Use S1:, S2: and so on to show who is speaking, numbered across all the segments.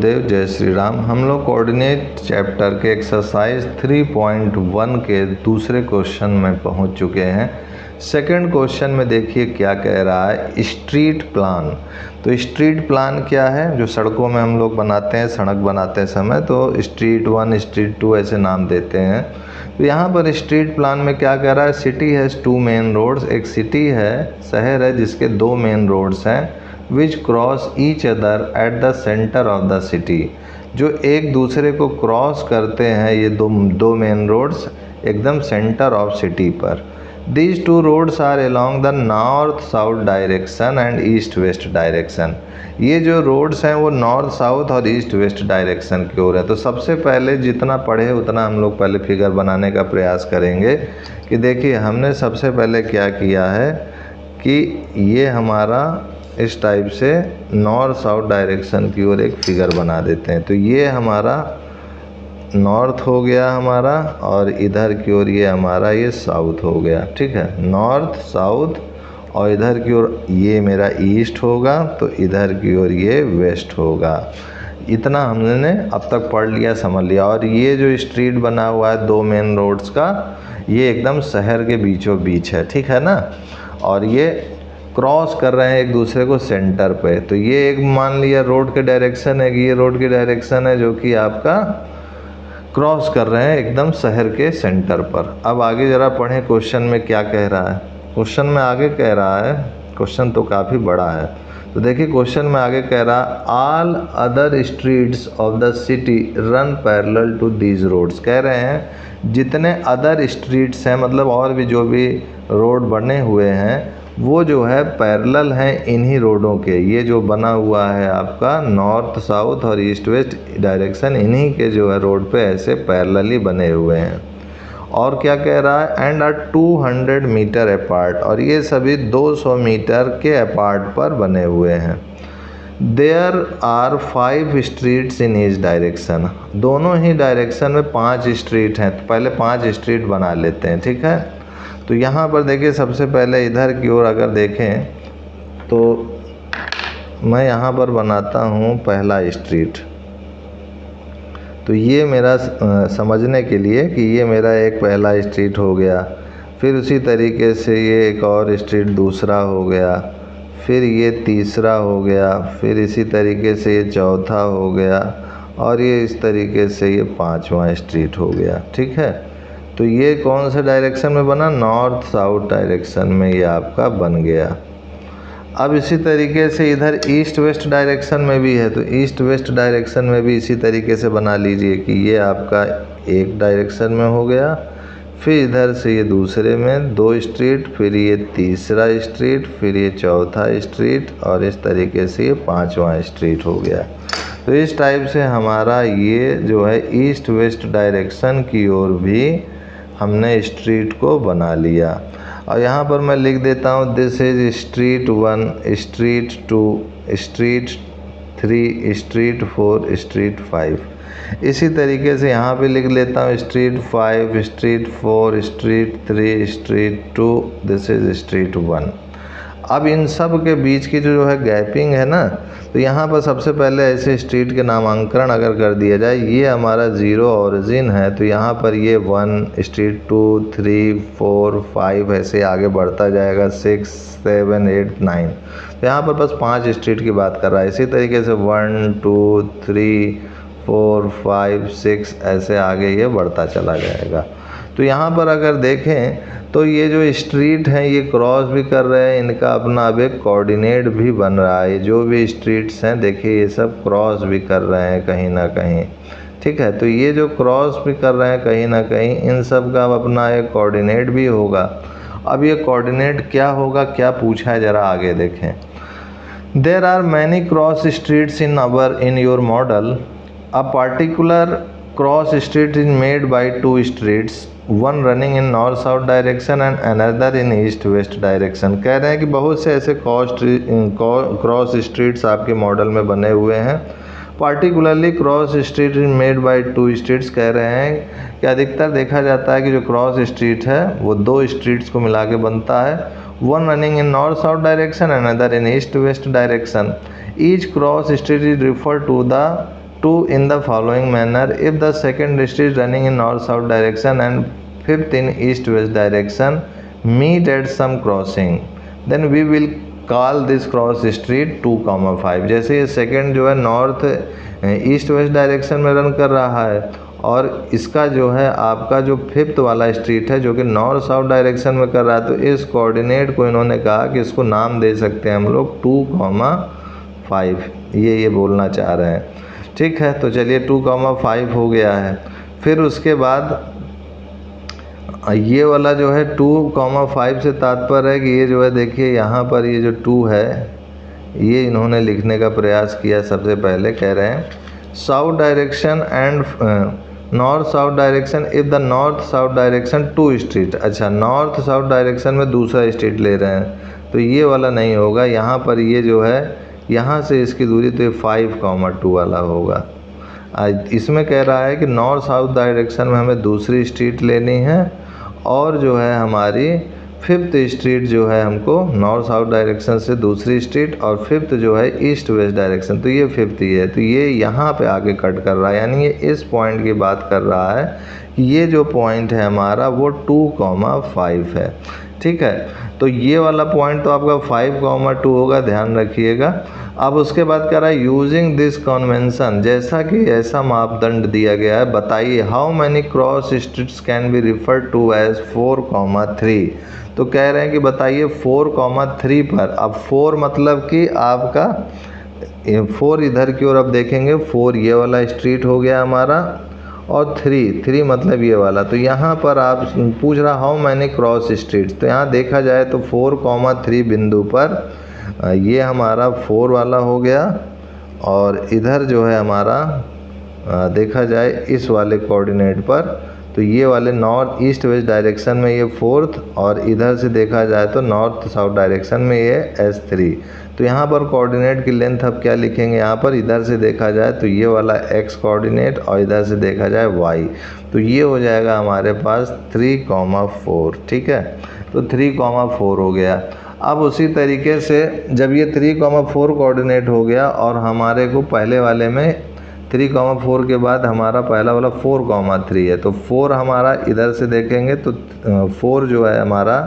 S1: गुरुदेव, जय श्री राम। हम लोग कोऑर्डिनेट चैप्टर के एक्सरसाइज 3.1 के दूसरे क्वेश्चन में पहुंच चुके हैं। सेकंड क्वेश्चन में देखिए क्या कह रहा है, स्ट्रीट प्लान। तो स्ट्रीट प्लान क्या है, जो सड़कों में हम लोग बनाते हैं, सड़क बनाते समय तो स्ट्रीट 1, स्ट्रीट 2 ऐसे नाम देते हैं। तो यहाँ पर स्ट्रीट प्लान में क्या कह रहा है, सिटी हैज़ 2 मेन रोड्स। एक सिटी है, शहर है जिसके 2 मेन रोड्स हैं, which cross each other at the centre of the city. जो एक दूसरे को क्रॉस करते हैं ये दो मेन रोड्स एकदम सेंटर ऑफ सिटी पर। These 2 roads are along the north south direction and east west direction. ये जो रोड्स हैं वो नॉर्थ साउथ और ईस्ट वेस्ट डायरेक्शन की ओर है। तो सबसे पहले जितना पढ़े उतना हम लोग पहले फिगर बनाने का प्रयास करेंगे। कि देखिए हमने सबसे पहले क्या किया है कि ये हमारा इस टाइप से नॉर्थ साउथ डायरेक्शन की ओर एक फिगर बना देते हैं। तो ये हमारा नॉर्थ हो गया हमारा, और इधर की ओर ये हमारा ये साउथ हो गया। ठीक है, नॉर्थ साउथ, और इधर की ओर ये मेरा ईस्ट होगा, तो इधर की ओर ये वेस्ट होगा। इतना हमने अब तक पढ़ लिया, समझ लिया। और ये जो स्ट्रीट बना हुआ है 2 मेन रोड्स का, ये एकदम शहर के बीचों बीच है। ठीक है ना, और ये क्रॉस कर रहे हैं एक दूसरे को सेंटर पे। तो ये एक मान लिया रोड के डायरेक्शन है कि ये रोड की डायरेक्शन है जो कि आपका क्रॉस कर रहे हैं एकदम शहर के सेंटर पर। अब आगे ज़रा पढ़ें क्वेश्चन में क्या कह रहा है। क्वेश्चन में आगे कह रहा है, क्वेश्चन तो काफ़ी बड़ा है। तो देखिए क्वेश्चन में आगे कह रहा है, all other streets of the city run parallel to these roads. कह रहे हैं जितने अदर स्ट्रीट्स हैं, मतलब और भी जो भी रोड बने हुए हैं वो जो है पैरेलल हैं इन्हीं रोडों के। ये जो बना हुआ है आपका नॉर्थ साउथ और ईस्ट वेस्ट डायरेक्शन, इन्हीं के जो है रोड पे ऐसे पैरेलली बने हुए हैं। और क्या कह रहा है, एंड आर 200 मीटर अपार्ट, और ये सभी 200 मीटर के अपार्ट पर बने हुए हैं। There are 5 streets in each direction. दोनों ही डायरेक्शन में 5 स्ट्रीट हैं। तो पहले 5 स्ट्रीट बना लेते हैं। ठीक है, तो यहाँ पर देखिए सबसे पहले इधर की ओर अगर देखें तो मैं यहाँ पर बनाता हूँ पहला स्ट्रीट। तो ये मेरा समझने के लिए कि ये मेरा एक पहला स्ट्रीट हो गया। फिर उसी तरीके से ये एक और स्ट्रीट दूसरा हो गया, फिर ये तीसरा हो गया, फिर इसी तरीके से ये चौथा हो गया, और ये इस तरीके से ये 5वां स्ट्रीट हो गया। ठीक है, तो ये कौन से डायरेक्शन में बना, नॉर्थ साउथ डायरेक्शन में ये आपका बन गया। अब इसी तरीके से इधर ईस्ट वेस्ट डायरेक्शन में भी है, तो ईस्ट वेस्ट डायरेक्शन में भी इसी तरीके से बना लीजिए कि ये आपका एक डायरेक्शन में हो गया, फिर इधर से ये दूसरे में 2 स्ट्रीट, फिर ये तीसरा स्ट्रीट, फिर ये चौथा स्ट्रीट, और इस तरीके से ये 5वां स्ट्रीट हो गया। तो इस टाइप से हमारा ये जो है ईस्ट वेस्ट डायरेक्शन की ओर भी हमने स्ट्रीट को बना लिया। और यहाँ पर मैं लिख देता हूँ, this is street 1, street 2, street 3, street 4, street 5। इसी तरीके से यहाँ पे लिख लेता हूँ street 5, street 4, street 3, street 2, this is street 1। अब इन सब के बीच की जो है गैपिंग है ना, तो यहाँ पर सबसे पहले ऐसे स्ट्रीट के नामांकन अगर कर दिया जाए, ये हमारा 0 ओरिजिन है, तो यहाँ पर ये 1, स्ट्रीट 2, 3, 4, 5 ऐसे आगे बढ़ता जाएगा, 6, 7, 8, 9। तो यहाँ पर बस 5 स्ट्रीट की बात कर रहा है। इसी तरीके से 1, 2, 3, 4, 5, 6 ऐसे आगे ये बढ़ता चला जाएगा। तो यहाँ पर अगर देखें तो ये जो स्ट्रीट हैं ये क्रॉस भी कर रहे हैं, इनका अपना अब एक कोऑर्डिनेट भी बन रहा है। जो भी स्ट्रीट्स हैं देखिए ये सब क्रॉस भी कर रहे हैं कहीं ना कहीं। ठीक है, तो ये जो क्रॉस भी कर रहे हैं कहीं ना कहीं, इन सब का अपना एक कोऑर्डिनेट भी होगा। अब ये कोऑर्डिनेट क्या होगा, क्या पूछा है, ज़रा आगे देखें। There are many cross streets in your model. A particular cross street is made by 2 streets, one running in north south direction and another in east west direction. कह रहे हैं कि बहुत से ऐसे क्रॉस स्ट्रीट्स आपके मॉडल में बने हुए हैं। Particularly cross street is made by 2 streets. कह रहे हैं कि अधिकतर देखा जाता है कि जो क्रॉस स्ट्रीट है वो 2 स्ट्रीट्स को मिला के बनता है। One running in north south direction and another in east west direction. Each cross street is refer to the 2 in the following manner. If the second street running in north south direction and fifth in east west direction meet at some crossing, then we will call this cross street 2,5. जैसे ये second जो है north east west direction में run कर रहा है और इसका जो है आपका जो फिफ्थ वाला स्ट्रीट है जो कि नॉर्थ साउथ डायरेक्शन में कर रहा है, तो इस कोऑर्डिनेट को इन्होंने कहा कि इसको नाम दे सकते हैं हम लोग 2,5। ये बोलना चाह रहे हैं। ठीक है, तो चलिए 2,5 हो गया है। फिर उसके बाद ये वाला जो है 2,5 से तात्पर्य है कि ये जो है देखिए यहाँ पर ये जो 2 है ये इन्होंने लिखने का प्रयास किया। सबसे पहले कह रहे हैं south direction and north south direction if the north south direction 2 street. अच्छा, नॉर्थ साउथ डायरेक्शन में दूसरा स्ट्रीट ले रहे हैं, तो ये वाला नहीं होगा। यहाँ पर ये जो है यहाँ से इसकी दूरी तो ये 5,2 वाला होगा। इसमें कह रहा है कि नॉर्थ साउथ डायरेक्शन में हमें दूसरी स्ट्रीट लेनी है और जो है हमारी फिफ्थ स्ट्रीट जो है हमको नॉर्थ साउथ डायरेक्शन से दूसरी स्ट्रीट और फिफ्थ जो है ईस्ट वेस्ट डायरेक्शन, तो ये फिफ्थ ही है, तो ये यहाँ पे आके कट कर रहा है। यानी ये इस पॉइंट की बात कर रहा है कि ये जो पॉइंट है हमारा वो 2,5 है। ठीक है, तो ये वाला पॉइंट तो आपका 5,2 होगा, ध्यान रखिएगा। अब उसके बाद कह रहा है यूजिंग दिस कन्वेंशन, जैसा कि ऐसा मापदंड दिया गया है, बताइए how many cross streets can be referred to as 4,3। तो कह रहे हैं कि बताइए 4,3 पर। अब 4 मतलब कि आपका 4 इधर की ओर अब देखेंगे, 4 ये वाला स्ट्रीट हो गया हमारा और 3 मतलब ये वाला। तो यहाँ पर आप पूछ रहा हाउ मैनी क्रॉस स्ट्रीट्स, तो यहाँ देखा जाए तो 4,3 बिंदु पर ये हमारा 4 वाला हो गया और इधर जो है हमारा देखा जाए इस वाले कोऑर्डिनेट पर तो ये वाले नॉर्थ ईस्ट वेस्ट डायरेक्शन में ये 4th और इधर से देखा जाए तो नॉर्थ साउथ डायरेक्शन में ये S3। तो यहाँ पर कोऑर्डिनेट की लेंथ अब क्या लिखेंगे, यहाँ पर इधर से देखा जाए तो ये वाला x कोऑर्डिनेट और इधर से देखा जाए y, तो ये हो जाएगा हमारे पास 3,4। ठीक है, तो 3,4 हो गया। अब उसी तरीके से जब ये 3,4 कोऑर्डिनेट हो गया और हमारे को पहले वाले में 3,4 के बाद हमारा पहला वाला 4,3 है, तो 4 हमारा इधर से देखेंगे तो 4 जो है हमारा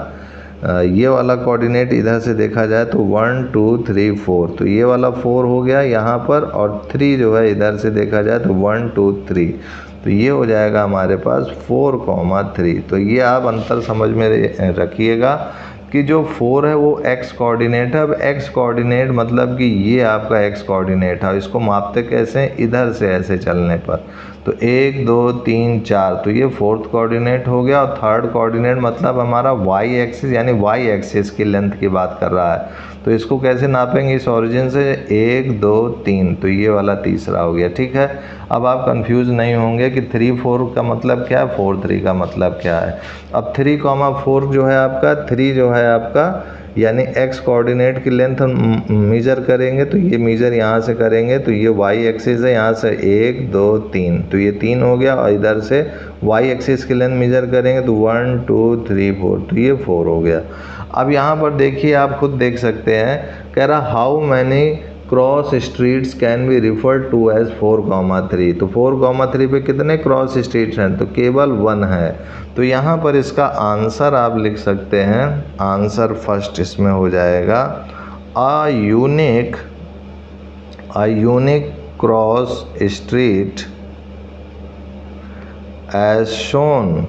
S1: ये वाला कोऑर्डिनेट इधर से देखा जाए तो 1 2 3 4, तो ये वाला 4 हो गया यहाँ पर और 3 जो है इधर से देखा जाए तो 1 2 3, तो ये हो जाएगा हमारे पास 4,3। तो ये आप अंतर समझ में रखिएगा कि जो 4 है वो x कोऑर्डिनेट है। अब x कोऑर्डिनेट मतलब कि ये आपका x कोऑर्डिनेट है, इसको मापते कैसे हैं, इधर से ऐसे चलने पर, तो 1 2 3 4, तो ये 4th कोऑर्डिनेट हो गया। और 3rd कोऑर्डिनेट मतलब हमारा y एक्सिस यानी y एक्सिस की लेंथ की बात कर रहा है, तो इसको कैसे नापेंगे इस ओरिजिन से 1 2 3, तो ये वाला तीसरा हो गया। ठीक है, अब आप कंफ्यूज नहीं होंगे कि 3 4 का मतलब क्या है, 4 3 का मतलब क्या है। अब 3,4 जो है आपका 3 जो है आपका यानी x कोऑर्डिनेट की लेंथ मेजर करेंगे, तो ये मेजर यहाँ से करेंगे तो ये y एक्सिस है, यहाँ से 1 2 3, तो ये 3 हो गया और इधर से y एक्सिस की लेंथ मेजर करेंगे तो 1 2 3 4, तो ये 4 हो गया। अब यहाँ पर देखिए आप खुद देख सकते हैं, कह रहा how many cross streets can be referred to as 4,3। तो 4,3 पे कितने क्रॉस स्ट्रीट्स हैं, तो केवल 1 है। तो यहाँ पर इसका आंसर आप लिख सकते हैं, आंसर फर्स्ट इसमें हो जाएगा a unique cross street as shown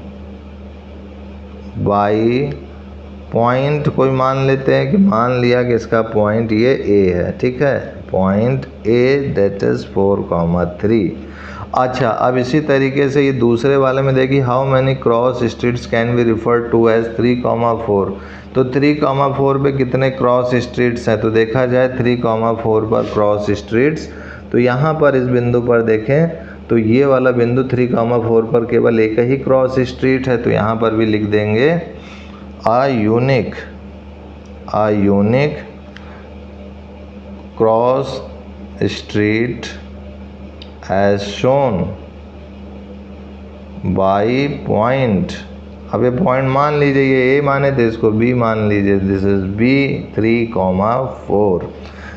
S1: by point, कोई मान लेते हैं कि मान लिया कि इसका पॉइंट ये A है। ठीक है, पॉइंट A दैट इज़ 4,3। अच्छा, अब इसी तरीके से ये दूसरे वाले में देखिए how many cross streets can be referred to as 3,4। तो 3,4 पे कितने क्रॉस स्ट्रीट्स हैं, तो देखा जाए 3,4 पर क्रॉस स्ट्रीट्स, तो यहाँ पर इस बिंदु पर देखें तो ये वाला बिंदु 3,4 पर केवल एक ही क्रॉस स्ट्रीट है, तो यहाँ पर भी लिख देंगे a unique cross street as shown by point। अब ये पॉइंट मान लीजिए, ये A माने थे इसको B मान लीजिए, दिस इज B 3,4।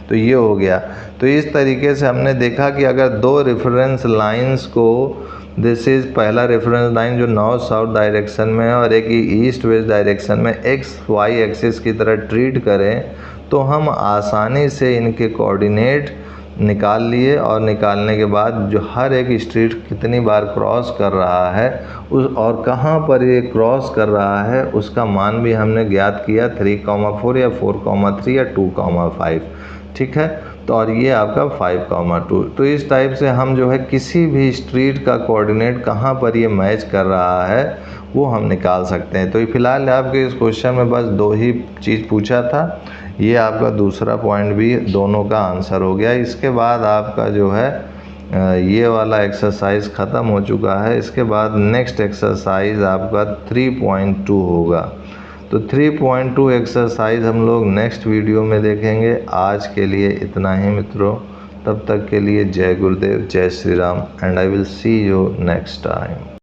S1: तो ये हो गया। तो इस तरीके से हमने देखा कि अगर दो रेफरेंस लाइंस को, दिस इज़ पहला रेफरेंस लाइन जो नॉर्थ साउथ डायरेक्शन में है और एक ईस्ट वेस्ट डायरेक्शन में एक्स वाई एक्सिस की तरह ट्रीट करें, तो हम आसानी से इनके कोऑर्डिनेट निकाल लिए और निकालने के बाद जो हर एक स्ट्रीट कितनी बार क्रॉस कर रहा है उस और कहाँ पर ये क्रॉस कर रहा है उसका मान भी हमने ज्ञात किया, 3,4 या 4,3 या 2,5, ठीक है। तो और ये आपका 5,2। तो इस टाइप से हम जो है किसी भी स्ट्रीट का कोऑर्डिनेट कहाँ पर ये मैच कर रहा है वो हम निकाल सकते हैं। तो फिलहाल आपके इस क्वेश्चन में बस दो ही चीज़ पूछा था, ये आपका दूसरा पॉइंट भी दोनों का आंसर हो गया। इसके बाद आपका जो है ये वाला एक्सरसाइज ख़त्म हो चुका है। इसके बाद नेक्स्ट एक्सरसाइज आपका 3.2 होगा। तो 3.2 एक्सरसाइज हम लोग नेक्स्ट वीडियो में देखेंगे। आज के लिए इतना ही मित्रों, तब तक के लिए जय गुरुदेव, जय Shri Ram, and I will see you next time.